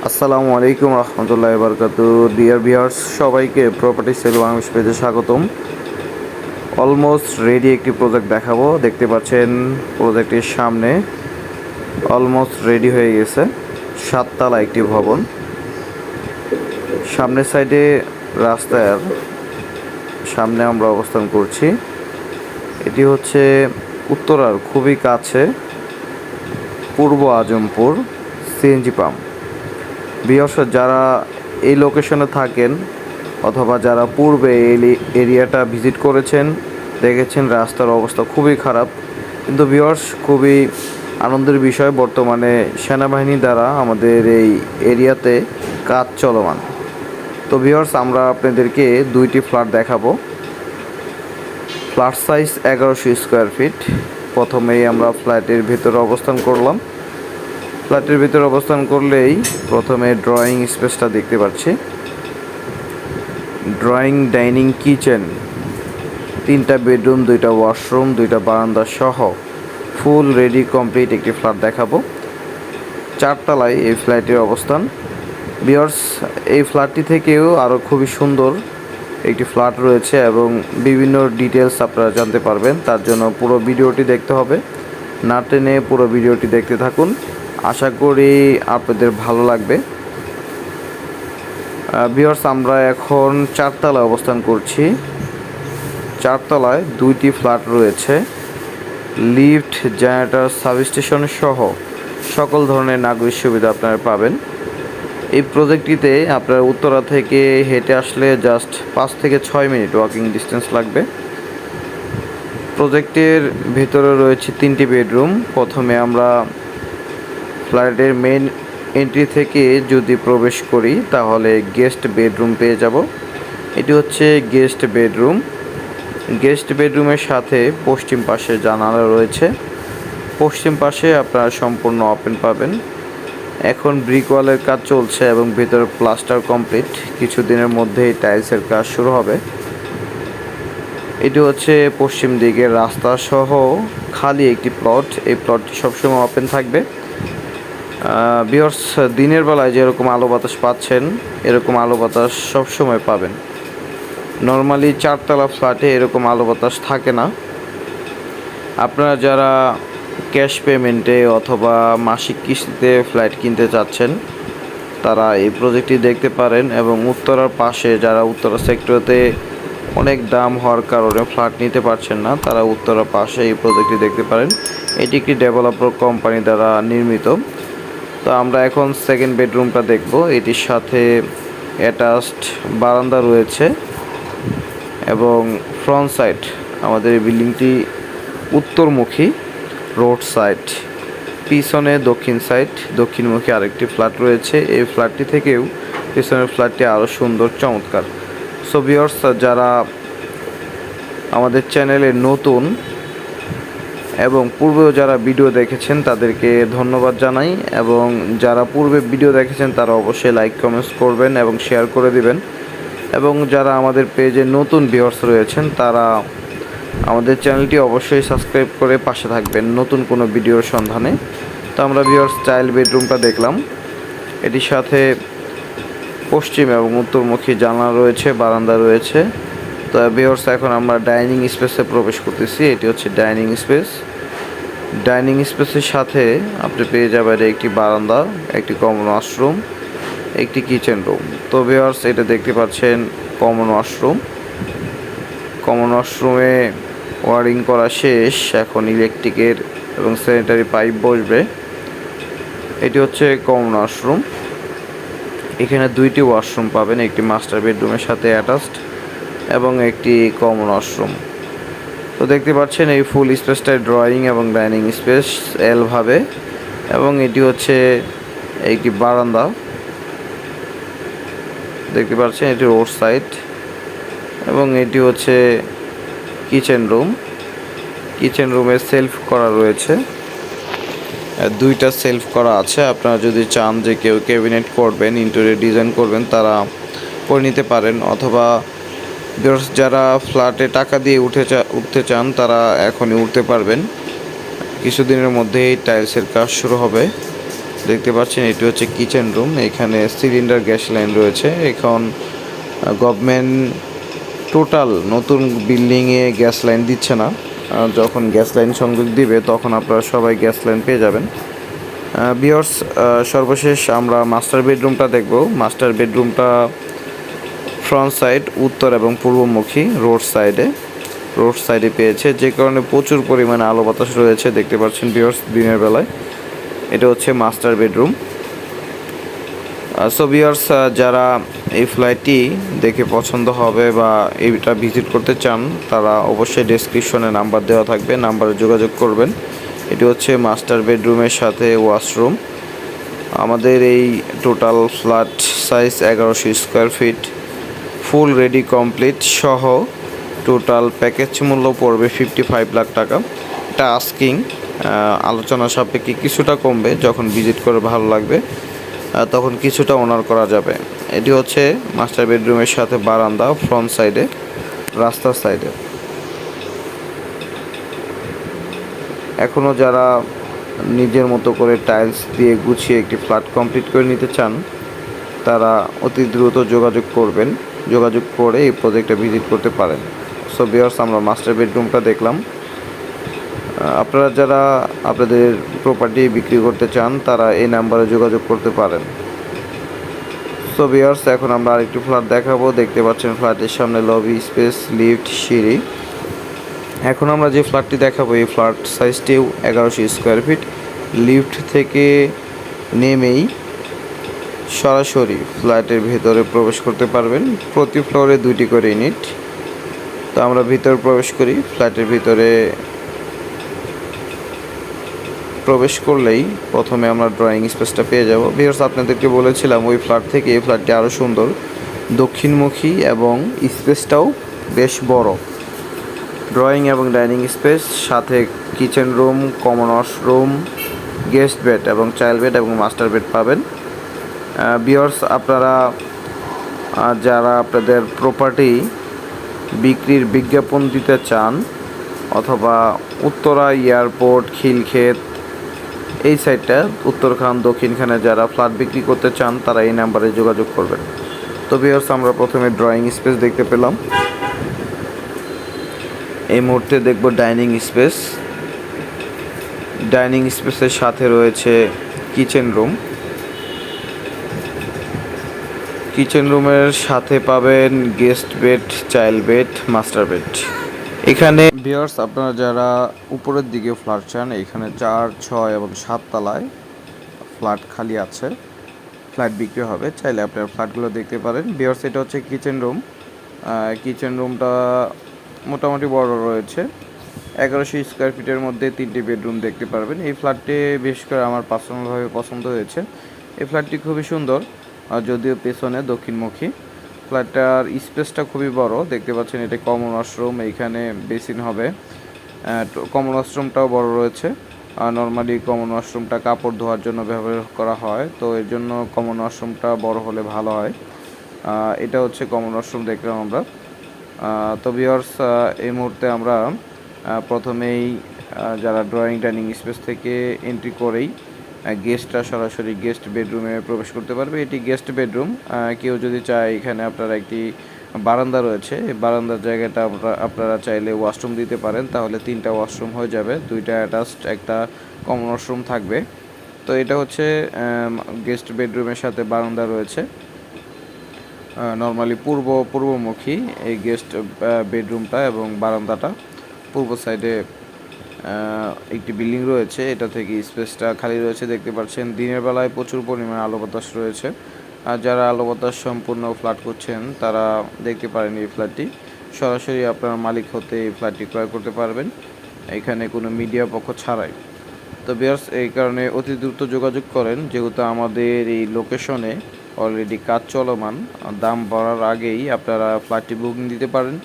আসসালামু আলাইকুম রহমতুল্লাহি ওয়া বারাকাতুহু। ডিয়ার ভিউয়ার্স, সবাইকে প্রপার্টি সেল বাংলাদেশ পেজে স্বাগতম। অলমোস্ট রেডি একটি প্রজেক্ট দেখাবো। দেখতে পাচ্ছেন প্রজেক্টের সামনে অলমোস্ট রেডি হয়ে গেছে। 7 তলা একটি ভবন। সামনের সাইডে রাস্তার সামনে আমরা অবস্থান করছি। এটি হচ্ছে উত্তরার খুবই কাছে পূর্ব আজমপুর সিএনজি পাম্প। ভিউয়ার্স, যারা এই লোকেশনে থাকেন অথবা যারা পূর্বে এই এরিয়াটা ভিজিট করেছেন, দেখেছেন রাস্তার অবস্থা খুবই খারাপ। কিন্তু ভিউয়ার্স, খুবই আনন্দের বিষয়, বর্তমানে সেনাবাহিনী দ্বারা আমাদের এই এরিয়াতে কাজ চলমান। তো ভিউয়ার্স, আমরা আপনাদেরকে দুইটি ফ্ল্যাট দেখাবো। Flat size 1100 square feet. প্রথমেই আমরা ফ্ল্যাটের ভিতরে অবস্থান করলাম। ফ্ল্যাটের ভিতরে অবস্থান করলেই প্রথমে ড্রয়িং স্পেসটা দেখতে পাচ্ছি। ড্রয়িং, ডাইনিং, কিচেন, 3টা বেডরুম, 2টা ওয়াশরুম, 2টা বারান্দা সহ ফুল রেডি কমপ্লিট একটি ফ্ল্যাট দেখাবো। 4 তলায় এই ফ্ল্যাটের অবস্থান। ভিউয়ার্স, এই ফ্ল্যাটটি থেকেও আরও খুবই সুন্দর একটি ফ্ল্যাট রয়েছে এবং বিভিন্ন ডিটেলস আপনারা জানতে পারবেন। তার জন্য পুরো ভিডিওটি দেখতে হবে, না টেনে পুরো ভিডিওটি দেখতে থাকুন। আশা করি আপনাদের ভালো লাগবে। ভিউয়ার্স, আমরা এখন 4 তলায় অবস্থান করছি। 4 তলায় 2টি ফ্ল্যাট রয়েছে। লিফট, জেনারেটর, সাবস্টেশন সহ সকল ধরনের নাগরিক সুবিধা আপনারা পাবেন। এই প্রজেক্টটিতে আপনার উত্তরা থেকে হেঁটে আসলে জাস্ট 5 থেকে 6 মিনিট ওয়াকিং ডিস্টেন্স লাগবে। প্রজেক্টের ভিতরে রয়েছে 3টি বেডরুম। প্রথমে আমরা ফ্ল্যাটের মেইন এন্ট্রি থেকে যদি প্রবেশ করি তাহলে গেস্ট বেডরুম পেয়ে যাব। এটি হচ্ছে গেস্ট বেডরুম। গেস্ট বেডরুমের সাথে পশ্চিম পাশে জানালা রয়েছে। পশ্চিম পাশে আপনারা সম্পূর্ণ ওপেন পাবেন। এখন ব্রিক ওয়ালের কাজ চলছে এবং ভিতরে প্লাস্টার কমপ্লিট। কিছুদিনের মধ্যেই টাইলসের কাজ শুরু হবে। এটি হচ্ছে পশ্চিম দিকের রাস্তা সহ খালি একটি প্লট। এই প্লটটি সবসময় ওপেন থাকবে। ভিউয়ার্স, দিনের বেলায় যেরকম আলো বাতাস পাচ্ছেন এরকম আলো বাতাস সবসময় পাবেন। নর্মালি 4 তলা ফ্ল্যাটে এরকম আলো বাতাস থাকে না। আপনারা যারা ক্যাশ পেমেন্টে অথবা মাসিক কিস্তিতে ফ্ল্যাট কিনতে চাচ্ছেন তারা এই প্রজেক্টটি দেখতে পারেন। এবং উত্তরার পাশে যারা উত্তরা সেক্টরেতে অনেক দাম হওয়ার কারণে ফ্ল্যাট নিতে পারছেন না, তারা উত্তরার পাশে এই প্রজেক্টটি দেখতে পারেন। এটি একটি ডেভেলপার কোম্পানি দ্বারা নির্মিত। তো আমরা এখন সেকেন্ড বেডরুমটা দেখব। এটির সাথে অ্যাটাচড বারান্দা রয়েছে এবং ফ্রন্ট সাইড আমাদের এই বিল্ডিংটি উত্তরমুখী রোড সাইড। পিছনে দক্ষিণ সাইড দক্ষিণমুখী আরেকটি ফ্ল্যাট রয়েছে। এই ফ্ল্যাটটি থেকেও পিছনের ফ্ল্যাটটি আরও সুন্দর, চমৎকার। সো ভিউয়ার্স, যারা আমাদের চ্যানেলে নতুন এবং পূর্বেও যারা ভিডিও দেখেছেন তাদেরকে ধন্যবাদ জানাই, এবং যারা পূর্বে ভিডিও দেখেছেন তারা অবশ্যই লাইক কমেন্টস করবেন এবং শেয়ার করে দিবেন। এবং যারা আমাদের পেজে নতুন ভিউয়ার্স রয়েছেন তারা আমাদের চ্যানেলটি অবশ্যই সাবস্ক্রাইব করে পাশে থাকবেন নতুন কোনো ভিডিওর সন্ধানে। তো আমরা ভিউয়ার্স চাইল্ড বেডরুমটা দেখলাম। এটির সাথে পশ্চিম এবং উত্তরমুখী জানলা রয়েছে, বারান্দা রয়েছে। তো ভিউয়ার্স, এখন আমরা ডাইনিং স্পেসে প্রবেশ করতেছি। এটি হচ্ছে ডাইনিং স্পেস। ডাইনিং স্পেসের সাথে আপনি পেয়ে যাবেন একটি বারান্দা, একটি কমন ওয়াশরুম, একটি কিচেন রুম। তো ভিউয়ার্স, এটা দেখতে পাচ্ছেন কমন ওয়াশরুম। কমন ওয়াশরুমে ওয়ারিং করা শেষ, এখন ইলেকট্রিকের এবং স্যানিটারি পাইপ বসবে। এটি হচ্ছে কমন ওয়াশরুম। এখানে 2টি ওয়াশরুম পাবেন, একটি মাস্টার বেডরুমের সাথে অ্যাটাচড এবং একটি কমন ওয়াশরুম। তো দেখতে পাচ্ছেন এই ফুল স্পেসটায় ড্রয়িং এবং ডাইনিং স্পেস এল ভাবে। এবং এটি হচ্ছে একটি বারান্দা দেখতে পাচ্ছেন, এটি রোড সাইড। এবং এটি হচ্ছে কিচেন রুম। কিচেন রুমে সেলফ করা রয়েছে, 2টা সেলফ করা আছে। আপনারা যদি চান যে কেউ ক্যাবিনেট করবেন, ইন্টেরিয়র ডিজাইন করবেন, তারা করে নিতে পারেন। অথবা যারা ফ্ল্যাটে টাকা দিয়ে উঠতে চান তারা এখনই উঠতে পারবেন। কিছুদিনের মধ্যেই টাইলসের কাজ শুরু হবে। দেখতে পাচ্ছেন এটি হচ্ছে কিচেন রুম। এখানে সিলিন্ডার গ্যাস লাইন রয়েছে। এখন গভর্নমেন্ট টোটাল নতুন বিল্ডিংয়ে গ্যাস লাইন দিচ্ছে না। যখন গ্যাস লাইন সংযোগ দিবে তখন আপনারা সবাই গ্যাস লাইন পেয়ে যাবেন। ভিউয়ার্স, সর্বশেষ আমরা মাস্টার বেডরুমটা দেখব। মাস্টার বেডরুমটা ফ্রন্ট সাইড উত্তর এবং পূর্বমুখী রোড সাইডে পেয়েছে, যে কারণে প্রচুর পরিমাণে আলো বাতাস রয়েছে। দেখতে পাচ্ছেন ভিউয়ার্স দিনের বেলায়। এটা হচ্ছে মাস্টার বেডরুম। সো ভিউয়ার্স, যারা এই ফ্ল্যাটটি দেখে পছন্দ হবে বা এইটা ভিজিট করতে চান তারা অবশ্যই ডেসক্রিপশনে নাম্বার দেওয়া থাকবে, নাম্বারে যোগাযোগ করবেন। এটি হচ্ছে মাস্টার বেডরুমের সাথে ওয়াশরুম। আমাদের এই total flat size 1100 square feet, full ready complete সহ টোটাল প্যাকেজ মূল্য পড়বে 55 লাখ টাকা। এটা আস্কিং, আলোচনা সাপেক্ষে কিছুটা কমবে, যখন ভিজিট করে ভালো লাগবে তখন কিছুটা অনার করা যাবে। এটি হচ্ছে মাস্টার বেডরুমের সাথে বারান্দা ফ্রন্ট সাইডে, রাস্তার সাইডে। এখনও যারা নিজের মতো করে টাইলস দিয়ে গুছিয়ে একটি ফ্ল্যাট কমপ্লিট করে নিতে চান তারা অতি দ্রুত যোগাযোগ করবেন। যোগাযোগ করে এই প্রজেক্টটা ভিজিট করতে পারেন। সো ভিউয়ার্স, আমরা মাস্টার বেডরুমটা দেখলাম। আপনারা যারা আপনাদের প্রপার্টি বিক্রি করতে চান তারা এই নাম্বারে যোগাযোগ করতে পারেন। সো ভিউয়ার্স, এখন আমরা আরেকটি ফ্ল্যাট দেখাবো। দেখতে পাচ্ছেন ফ্ল্যাটের সামনে লবি স্পেস, লিফট, সিঁড়ি। এখন আমরা যে ফ্ল্যাটটি দেখাবো এই ফ্ল্যাট সাইজটিও 1100 স্কোয়ার ফিট। লিফট থেকে নেমেই সরাসরি ফ্ল্যাটের ভেতরে প্রবেশ করতে পারবেন। প্রতি ফ্লোরে 2টি করে ইউনিট। তো আমরা ভিতরে প্রবেশ করি। ফ্ল্যাটের ভিতরে প্রবেশ করলেই প্রথমে আমরা ড্রয়িং স্পেসটা পেয়ে যাব। ভিউয়ার্স, আপনাদেরকে বলেছিলাম ওই ফ্ল্যাট থেকে এই ফ্ল্যাটটি আরও সুন্দর, দক্ষিণমুখী এবং স্পেসটাও বেশ বড়। ড্রয়িং এবং ডাইনিং স্পেস, সাথে kitchen room, common washroom, guest bed এবং চাইল্ড বেড এবং মাস্টার বেড পাবেন। ভিউয়ার্স, আপনারা যারা আপনাদের প্রপার্টি বিক্রির বিজ্ঞাপন দিতে চান অথবা উত্তরা এয়ারপোর্ট, খিলক্ষেত এই সাইডটা, উত্তরখান, দক্ষিণখানে যারা ফ্ল্যাট বিক্রি করতে চান তারা এই নাম্বারে যোগাযোগ করবেন। তো ভিউয়ার্স, আমরা প্রথমে ড্রয়িং স্পেস দেখতে পেলাম। এই মুহূর্তে দেখব ডাইনিং স্পেস। ডাইনিং স্পেসের সাথে রয়েছে কিচেন রুম। কিচেন রুমের সাথে পাবেন guest bed, child bed, master bed. এখানে ভিউয়ার্স, আপনারা যারা উপরের দিকে ফ্ল্যাট চান, এখানে 4, 6 এবং 7 তলায় ফ্ল্যাট খালি আছে, ফ্ল্যাট বিক্রি হবে, চাইলে আপনারা ফ্ল্যাটগুলো দেখতে পারেন। ভিউয়ার্স, এটা হচ্ছে কিচেন রুম। কিচেন রুমটা মোটামুটি বড় রয়েছে। 1100 স্কোয়ার ফিটের মধ্যে 3টি বেডরুম দেখতে পারবেন। এই ফ্ল্যাটটি বিশেষ করে আমার পার্সোনালভাবে পছন্দ হয়েছে। এই ফ্ল্যাটটি খুবই সুন্দর, যদিও পেছনে দক্ষিণমুখী। ফ্ল্যাটটার স্পেসটা খুবই বড়। দেখতে পাচ্ছেন এটা কমন ওয়াশরুম, এইখানে বেসিন হবে। কমন ওয়াশরুমটাও বড় রয়েছে। নর্মালি কমন ওয়াশরুমটা কাপড় ধোয়ার জন্য ব্যবহার করা হয়, তো এর জন্য কমন ওয়াশরুমটা বড় হলে ভালো হয়। এটা হচ্ছে কমন ওয়াশরুম দেখলাম আমরা। তো ভিউয়ার্স, এই মুহূর্তে আমরা প্রথমেই যারা ড্রয়িং ডাইনিং স্পেস থেকে এন্ট্রি করেই গেস্টরা সরাসরি গেস্ট বেডরুমে প্রবেশ করতে পারবে। এটি গেস্ট বেডরুম। কেউ যদি চায়, এখানে আপনারা একটি বারান্দা রয়েছে, এই বারান্দার জায়গাটা আপনারা চাইলে ওয়াশরুম দিতে পারেন, তাহলে 3টা ওয়াশরুম হয়ে যাবে, 2টা অ্যাটাচড, একটা কমন ওয়াশরুম থাকবে। তো এটা হচ্ছে গেস্ট বেডরুমের সাথে বারান্দা রয়েছে। নর্মালি পূর্বমুখী এই গেস্ট বেডরুমটা এবং বারান্দাটা। পূর্ব সাইডে একটি বিল্ডিং রয়েছে, এটা থেকে স্পেসটা খালি রয়েছে। দেখতে পাচ্ছেন দিনের বেলায় প্রচুর পরিমাণে আলো বাতাস রয়েছে। আর যারা আলো বাতাস সম্পূর্ণ ফ্ল্যাট করছেন তারা দেখতে পারেন এই ফ্ল্যাটটি, সরাসরি আপনার মালিক হতে এই ফ্ল্যাটটি ক্রয় করতে পারবেন, এখানে কোনো মিডিয়া পক্ষ ছাড়াই। তো ভিউয়ার্স, এই কারণে অতি দ্রুত যোগাযোগ করেন, যেহেতু আমাদের এই লোকেশনে অলরেডি কাজ চলমান। দাম বাড়ার আগেই আপনারা ফ্ল্যাটটি বুকিং দিতে পারেন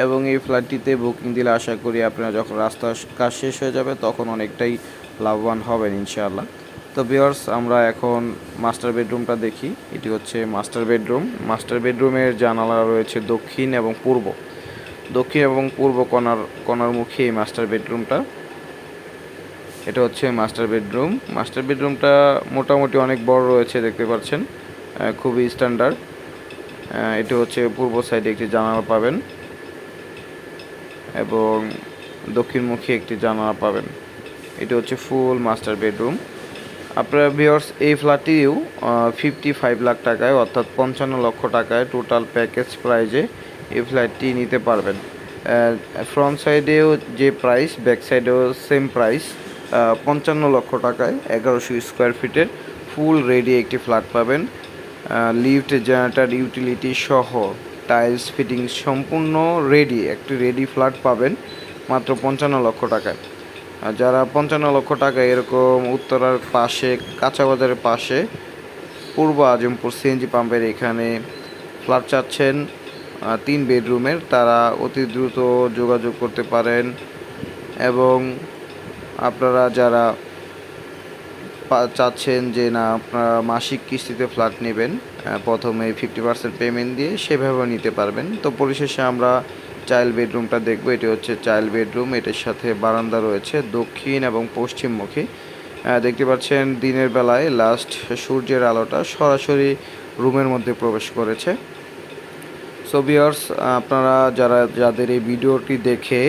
এবং এই ফ্ল্যাটটিতে বুকিং দিলে আশা করি আপনারা যখন রাস্তার কাজ শেষ হয়ে যাবে তখন অনেকটাই লাভবান হবেন ইনশাআল্লাহ। তো ভিউয়ার্স, আমরা এখন মাস্টার বেডরুমটা দেখি। এটি হচ্ছে মাস্টার বেডরুম। মাস্টার বেডরুমের জানালা রয়েছে দক্ষিণ এবং পূর্ব কোণারমুখী এই মাস্টার বেডরুমটা। এটা হচ্ছে মাস্টার বেডরুম। মাস্টার বেডরুমটা মোটামুটি অনেক বড় রয়েছে, দেখতে পাচ্ছেন, খুবই স্ট্যান্ডার্ড। এটা হচ্ছে পূর্ব সাইডে একটি জানালা পাবেন এবং দক্ষিণমুখী একটি জানালা পাবেন। এটা হচ্ছে ফুল মাস্টার বেডরুম। আপনারা ভিউয়ার্স এই ফ্ল্যাটটিও 55 লাখ টাকায় অর্থাৎ 55 লক্ষ টাকায় টোটাল প্যাকেজ প্রাইজে এই ফ্ল্যাটটি নিতে পারবেন। ফ্রন্ট সাইডেও যে প্রাইস, ব্যাক সাইডেও সেম প্রাইস, 55 লক্ষ টাকায় 1100 স্কোয়ার ফিটের ফুল রেডি একটি ফ্ল্যাট পাবেন। লিফট, জেনারেটর, ইউটিলিটি সহ টাইলস ফিটিং সম্পূর্ণ রেডি একটি রেডি ফ্ল্যাট পাবেন মাত্র 55 লক্ষ টাকায়। যারা 55 লক্ষ টাকায় এরকম উত্তরার পাশে, কাঁচা বাজারের পাশে পূর্ব আজমপুর সিএনজি পাম্পের এখানে ফ্ল্যাট চাচ্ছেন 3 বেডরুমের, তারা অতি দ্রুত যোগাযোগ করতে পারেন। এবং আপনারা যারা চাচ্ছেন যে না আপনারা মাসিক কিস্তিতে ফ্ল্যাট নেবেন, প্রথমে 50% পেমেন্ট দিয়ে, সেভাবেও নিতে পারবেন। তো পরিশেষে আমরা চাইল্ড বেডরুমটা দেখব। এটি হচ্ছে চাইল্ড বেডরুম, এটার সাথে বারান্দা রয়েছে দক্ষিণ এবং পশ্চিমমুখী। দেখতে পাচ্ছেন দিনের বেলায় লাস্ট সূর্যের আলোটা সরাসরি রুমের মধ্যে প্রবেশ করেছে। সো ভিউয়ার্স, আপনারা যাদের এই ভিডিওটি দেখে,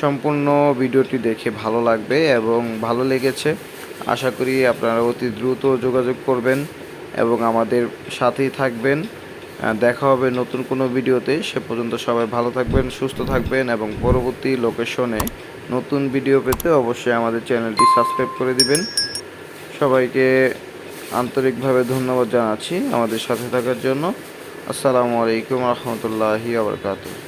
সম্পূর্ণ ভিডিওটি দেখে ভালো লাগবে এবং ভালো লেগেছে, আশা করি আপনারা অতি দ্রুত যোগাযোগ করবেন এবং আমাদের সাথেই থাকবেন। দেখা হবে নতুন কোনো ভিডিওতে। সে পর্যন্ত সবাই ভালো থাকবেন, সুস্থ থাকবেন এবং পরবর্তী লোকেশনে নতুন ভিডিও পেতে অবশ্যই আমাদের চ্যানেলটি সাবস্ক্রাইব করে দিবেন। সবাইকে আন্তরিকভাবে ধন্যবাদ জানাচ্ছি আমাদের সাথে থাকার জন্য। আসসালামু আলাইকুম রহমতুল্লাহি ওয়া বারাকাতুহু।